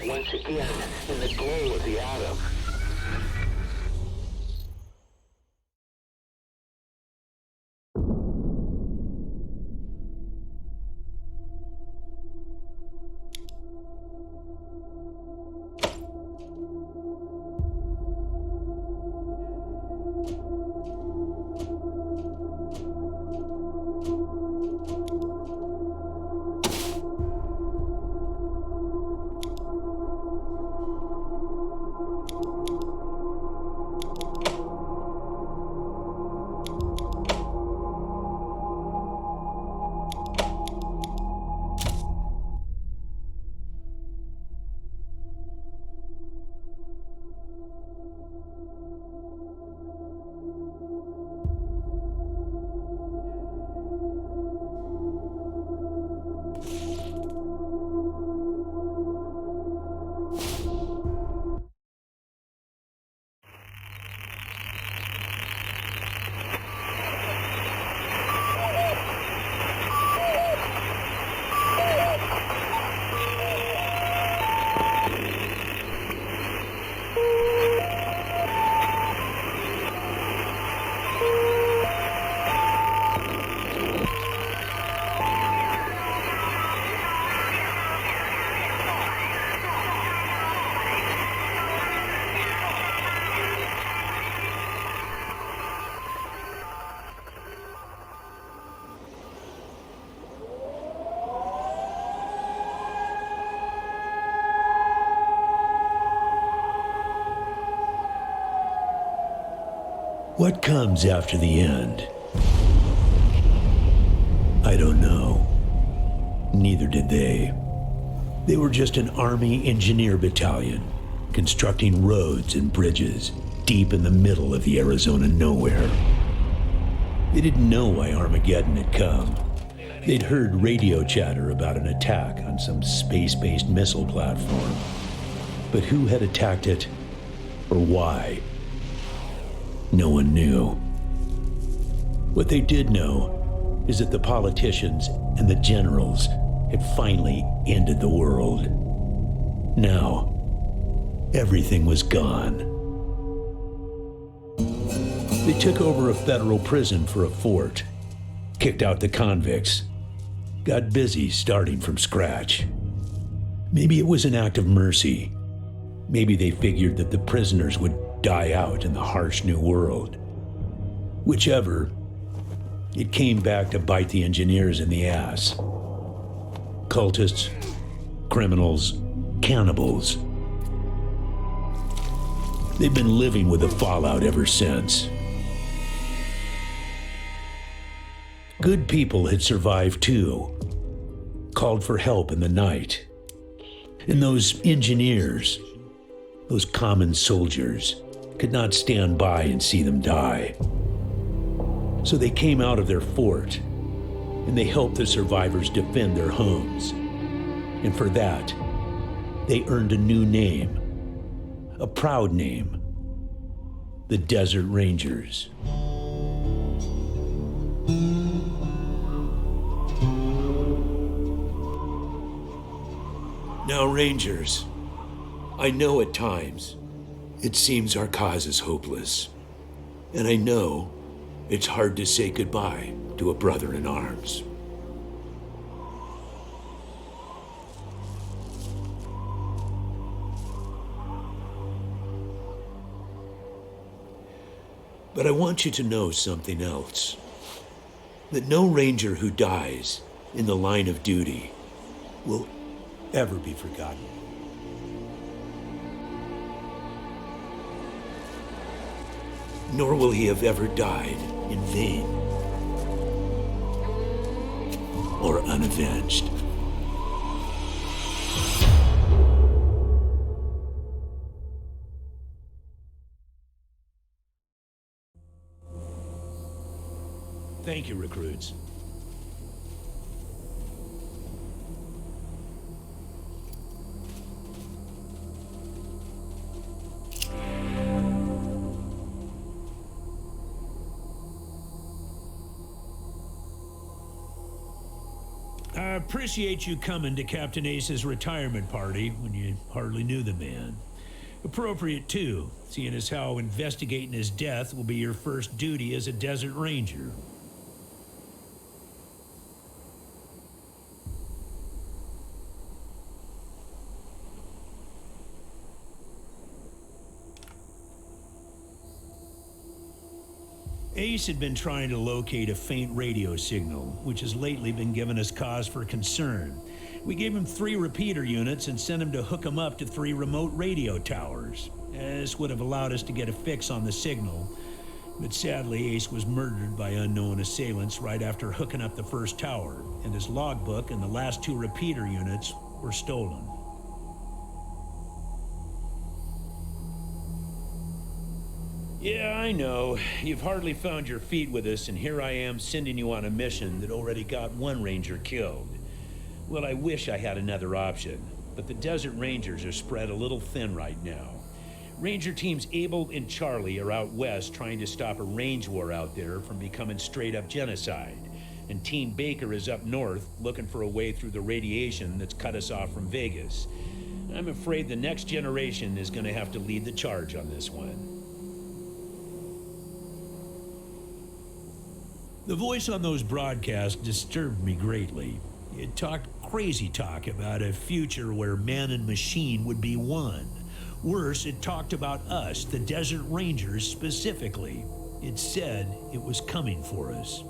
once again in the glow of the atom. What comes after the end? I don't know. Neither did they. They were just an Army engineer battalion, constructing roads and bridges deep in the middle of the Arizona nowhere. They didn't know why Armageddon had come. They'd heard radio chatter about an attack on some space-based missile platform. But who had attacked it, or why? No one knew. What they did know is that the politicians and the generals had finally ended the world. Now, everything was gone. They took over a federal prison for a fort, kicked out the convicts, got busy starting from scratch. Maybe it was an act of mercy. Maybe they figured that the prisoners would die out in the harsh new world. Whichever, it came back to bite the engineers in the ass. Cultists, criminals, cannibals. They've been living with the fallout ever since. Good people had survived too, called for help in the night. And those engineers, those common soldiers, could not stand by and see them die. So they came out of their fort, and they helped the survivors defend their homes. And for that, they earned a new name, a proud name, the Desert Rangers. Now, Rangers, I know at times it seems our cause is hopeless, and I know it's hard to say goodbye to a brother in arms. But I want you to know something else. That no Ranger who dies in the line of duty will ever be forgotten. Nor will he have ever died in vain or unavenged. Thank you, recruits. I appreciate you coming to Captain Ace's retirement party when you hardly knew the man. Appropriate, too, seeing as how investigating his death will be your first duty as a desert ranger. Ace had been trying to locate a faint radio signal, which has lately been giving us cause for concern. We gave him 3 repeater units and sent him to hook them up to 3 remote radio towers. This would have allowed us to get a fix on the signal, but sadly Ace was murdered by unknown assailants right after hooking up the first tower, and his logbook and the last 2 repeater units were stolen. Yeah, I know. You've hardly found your feet with us, and here I am sending you on a mission that already got 1 ranger killed. Well, I wish I had another option, but the Desert Rangers are spread a little thin right now. Ranger teams Abel and Charlie are out west trying to stop a range war out there from becoming straight-up genocide, and Team Baker is up north looking for a way through the radiation that's cut us off from Vegas. I'm afraid the next generation is going to have to lead the charge on this one. The voice on those broadcasts disturbed me greatly. It talked crazy talk about a future where man and machine would be one. Worse, it talked about us, the Desert Rangers specifically. It said it was coming for us.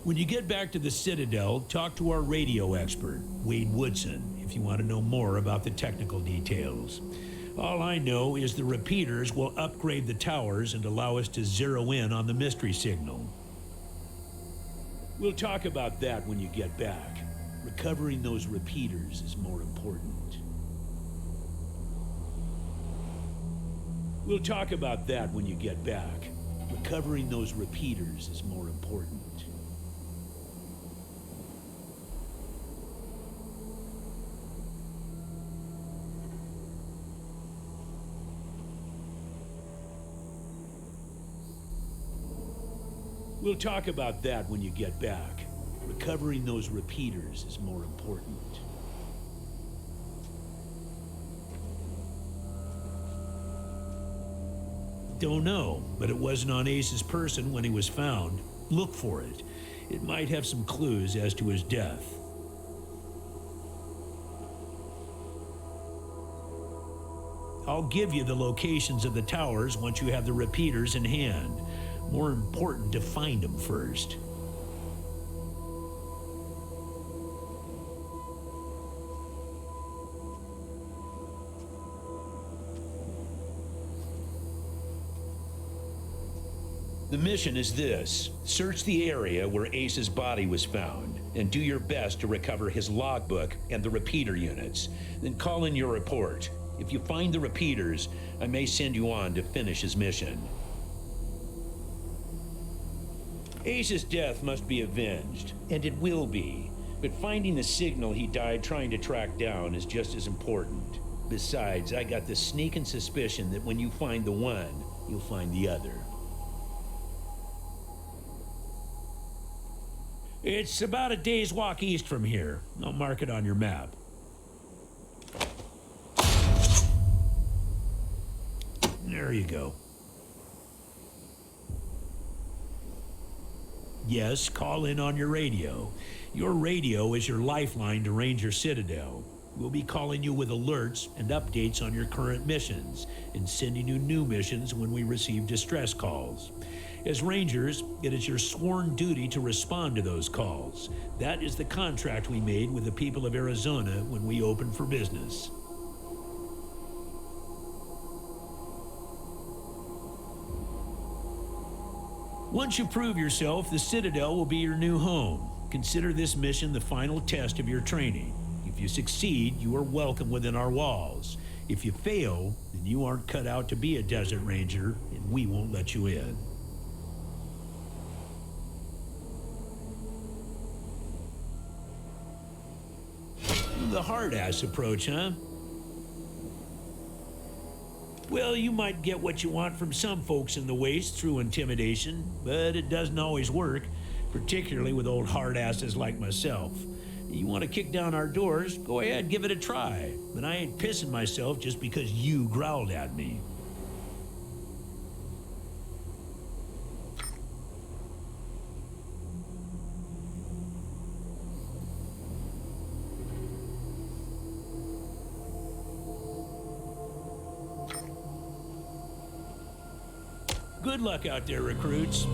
When you get back to the Citadel, talk to our radio expert, Wade Woodson, if you want to know more about the technical details. All I know is the repeaters will upgrade the towers and allow us to zero in on the mystery signal. We'll talk about that when you get back. Recovering those repeaters is more important. We'll talk about that when you get back. Recovering those repeaters is more important. We'll talk about that when you get back. Recovering those repeaters is more important. Don't know, but it wasn't on Ace's person when he was found. Look for it. It might have some clues as to his death. I'll give you the locations of the towers once you have the repeaters in hand. More important to find them first. The mission is this: search the area where Ace's body was found, and do your best to recover his logbook and the repeater units. Then call in your report. If you find the repeaters, I may send you on to finish his mission. Ace's death must be avenged, and it will be. But finding the signal he died trying to track down is just as important. Besides, I got the sneaking suspicion that when you find the one, you'll find the other. It's about a day's walk east from here. I'll mark it on your map. There you go. Yes, call in on your radio. Your radio is your lifeline to Ranger Citadel. We'll be calling you with alerts and updates on your current missions, and sending you new missions when we receive distress calls. As Rangers, it is your sworn duty to respond to those calls. That is the contract we made with the people of Arizona when we opened for business. Once you prove yourself, the Citadel will be your new home. Consider this mission the final test of your training. If you succeed, you are welcome within our walls. If you fail, then you aren't cut out to be a Desert Ranger, and we won't let you in. The hard-ass approach, huh? Well, you might get what you want from some folks in the Waste through intimidation, but it doesn't always work, particularly with old hard asses like myself. You want to kick down our doors? Go ahead, give it a try. But I ain't pissing myself just because you growled at me. Good luck out there, recruits.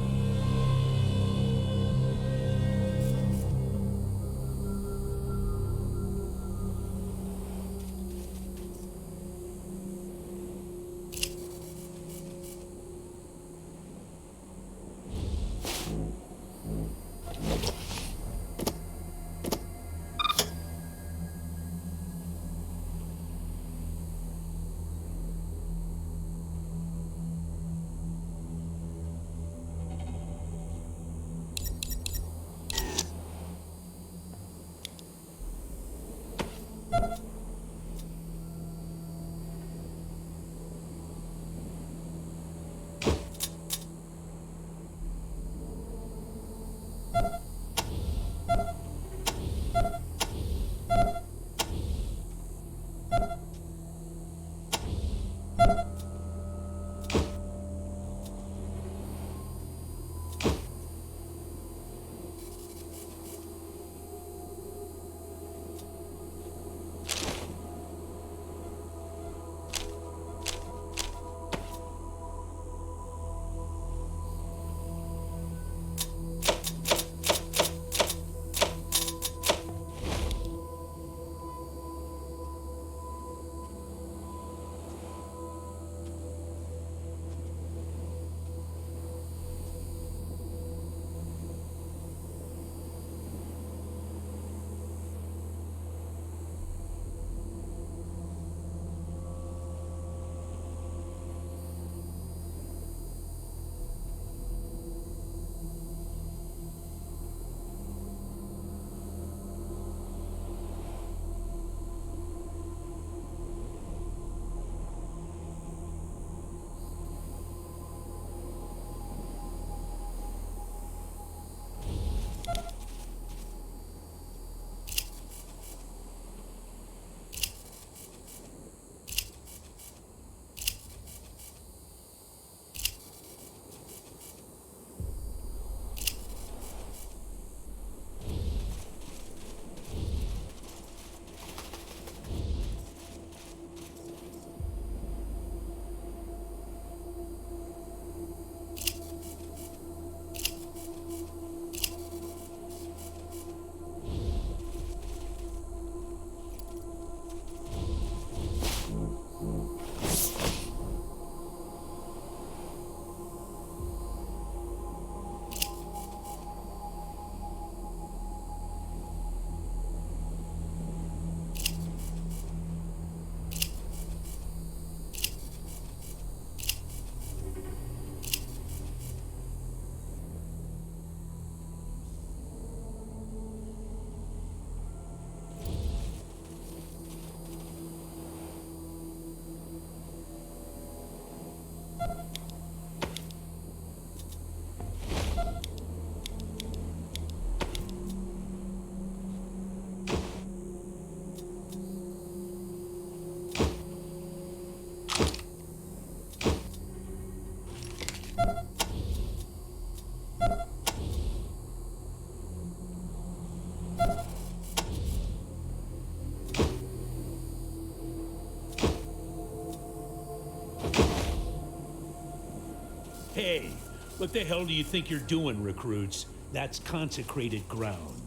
Hey, what the hell do you think you're doing, recruits? That's consecrated ground.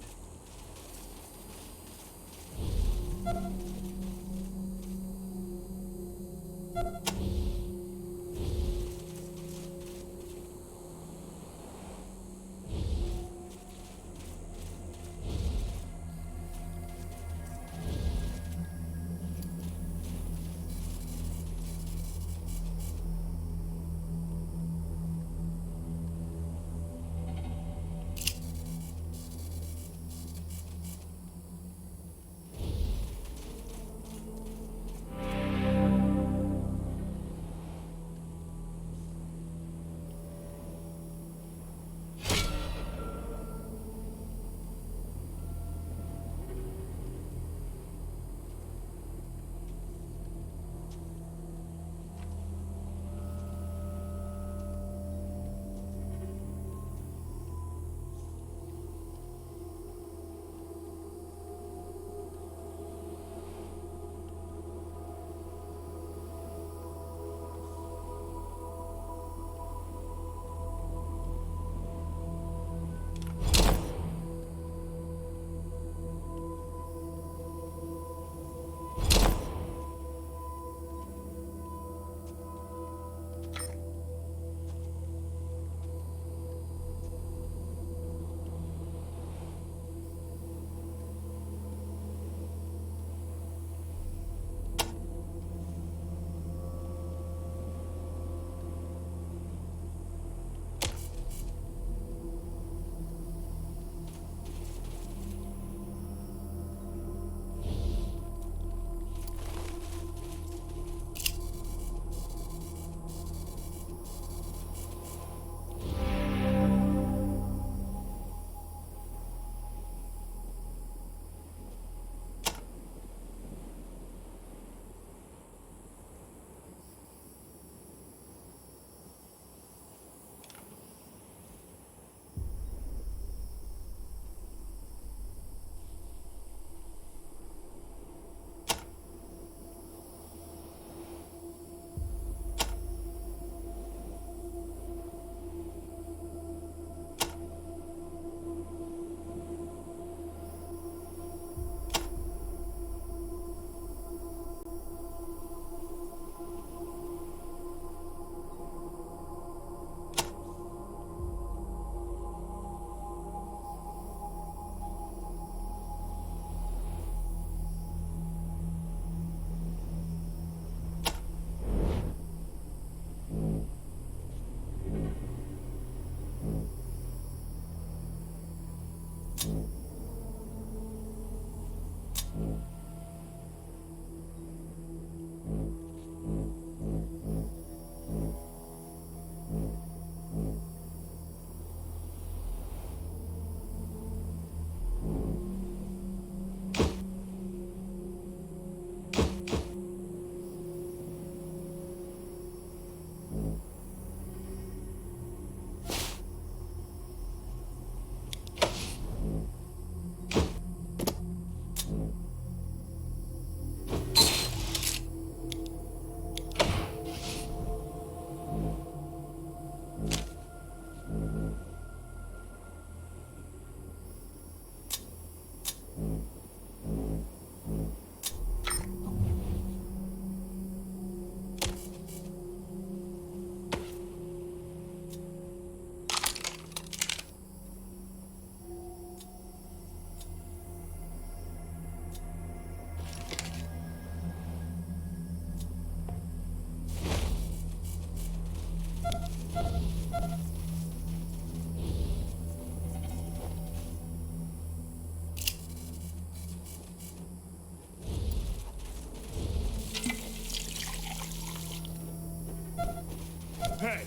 Hey,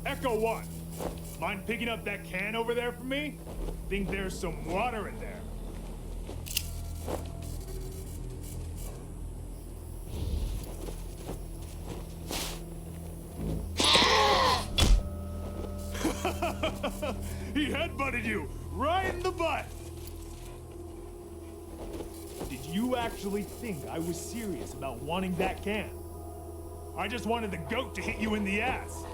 Echo 1. Mind picking up that can over there for me? Think there's some water in there. He headbutted you right in the butt. Did you actually think I was serious about wanting that can? I just wanted the goat to hit you in the ass.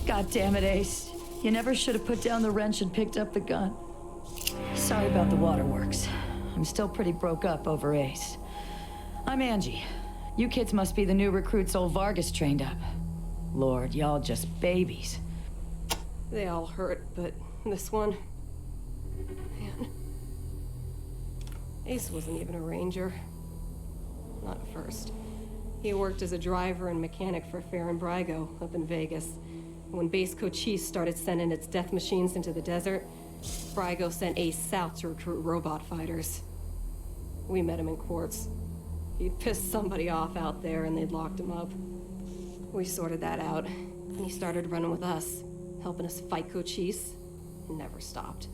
God damn it, Ace. You never should have put down the wrench and picked up the gun. Sorry about the waterworks. I'm still pretty broke up over Ace. I'm Angie. You kids must be the new recruits old Vargas trained up. Lord, y'all just babies. They all hurt, but this one... Man. Ace wasn't even a ranger. Not at first. He worked as a driver and mechanic for Fair and Brygo up in Vegas. When Base Cochise started sending its death machines into the desert, Brygo sent Ace south to recruit robot fighters. We met him in Quartz. He'd pissed somebody off out there and they'd locked him up. We sorted that out, and he started running with us, helping us fight Cochise, and never stopped.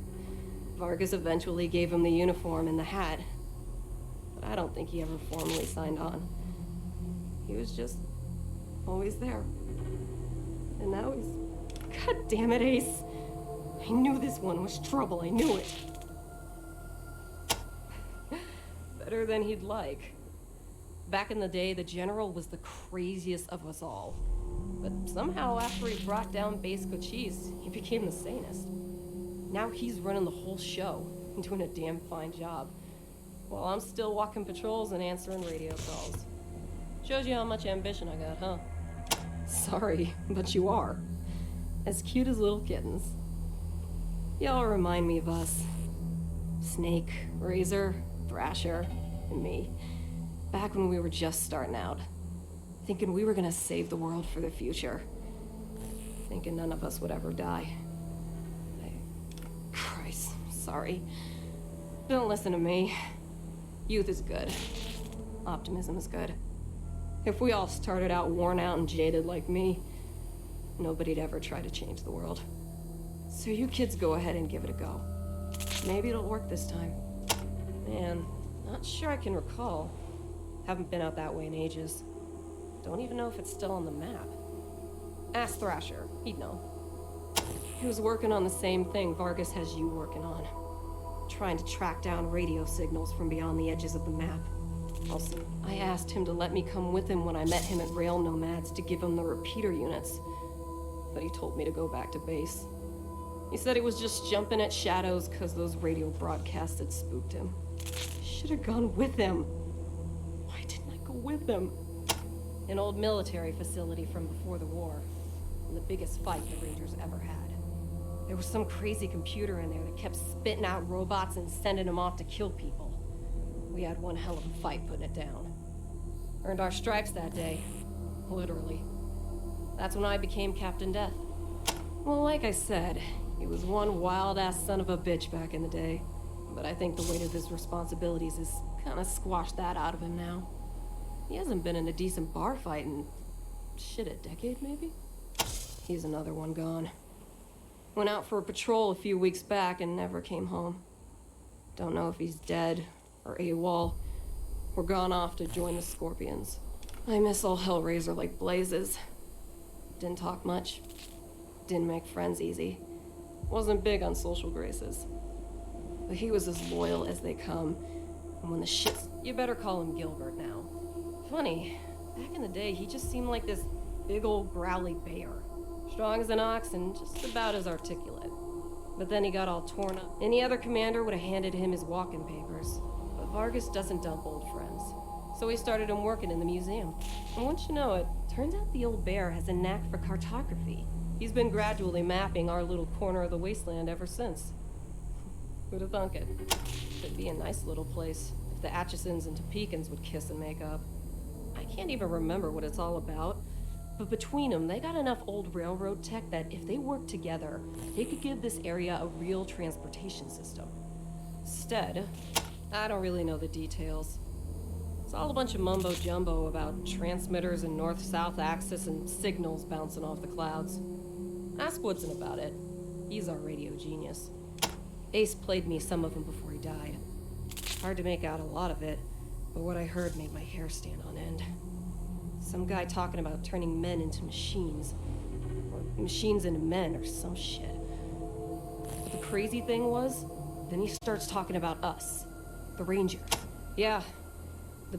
Vargas eventually gave him the uniform and the hat, but I don't think he ever formally signed on. He was just always there. And now he's... God damn it, Ace! I knew this one was trouble, I knew it. Better than he'd like. Back in the day, the General was the craziest of us all. But somehow, after he brought down Base Cochise, he became the sanest. Now he's running the whole show and doing a damn fine job, while I'm still walking patrols and answering radio calls. Shows you how much ambition I got, huh? Sorry, but you are. As cute as little kittens. Y'all remind me of us. Snake, Razor, Thrasher, and me. Back when we were just starting out. Thinking we were gonna save the world for the future. Thinking none of us would ever die. Christ, sorry. Don't listen to me. Youth is good. Optimism is good. If we all started out worn out and jaded like me, nobody'd ever try to change the world. So you kids go ahead and give it a go. Maybe it'll work this time. Man, not sure I can recall. Haven't been out that way in ages. Don't even know if it's still on the map. Ask Thrasher, he'd know. He was working on the same thing Vargas has you working on. Trying to track down radio signals from beyond the edges of the map. Also, I asked him to let me come with him when I met him at Rail Nomads to give him the repeater units. But he told me to go back to base. He said he was just jumping at shadows because those radio broadcasts had spooked him. I should have gone with him. Why didn't I go with him? An old military facility from before the war. And the biggest fight the Rangers ever had. There was some crazy computer in there that kept spitting out robots and sending them off to kill people. We had one hell of a fight putting it down. Earned our stripes that day. Literally. That's when I became Captain Death. Well, like I said, he was one wild-ass son of a bitch back in the day. But I think the weight of his responsibilities has kind of squashed that out of him now. He hasn't been in a decent bar fight in... shit, a decade, maybe? He's another one gone. Went out for a patrol a few weeks back and never came home. Don't know if he's dead, or AWOL, or gone off to join the Scorpions. I miss old Hellraiser like blazes. Didn't talk much. Didn't make friends easy. Wasn't big on social graces. But he was as loyal as they come. And when the shit's... You better call him Gilbert now. Funny, back in the day, he just seemed like this big old growly bear. Strong as an ox and just about as articulate. But then he got all torn up. Any other commander would have handed him his walking papers. But Vargas doesn't dump old friends. So he started him working in the museum. And once you know it, turns out the old bear has a knack for cartography. He's been gradually mapping our little corner of the Wasteland ever since. Who'd have thunk it? Could be a nice little place if the Atchisons and Topekans would kiss and make up. I can't even remember what it's all about. But between them, they got enough old railroad tech that if they worked together, they could give this area a real transportation system. Instead, I don't really know the details. It's all a bunch of mumbo-jumbo about transmitters and north-south axis and signals bouncing off the clouds. Ask Woodson about it. He's our radio genius. Ace played me some of them before he died. Hard to make out a lot of it, but what I heard made my hair stand on end. Some guy talking about turning men into machines. Or machines into men, or some shit. But the crazy thing was, then he starts talking about us. The Rangers. Yeah,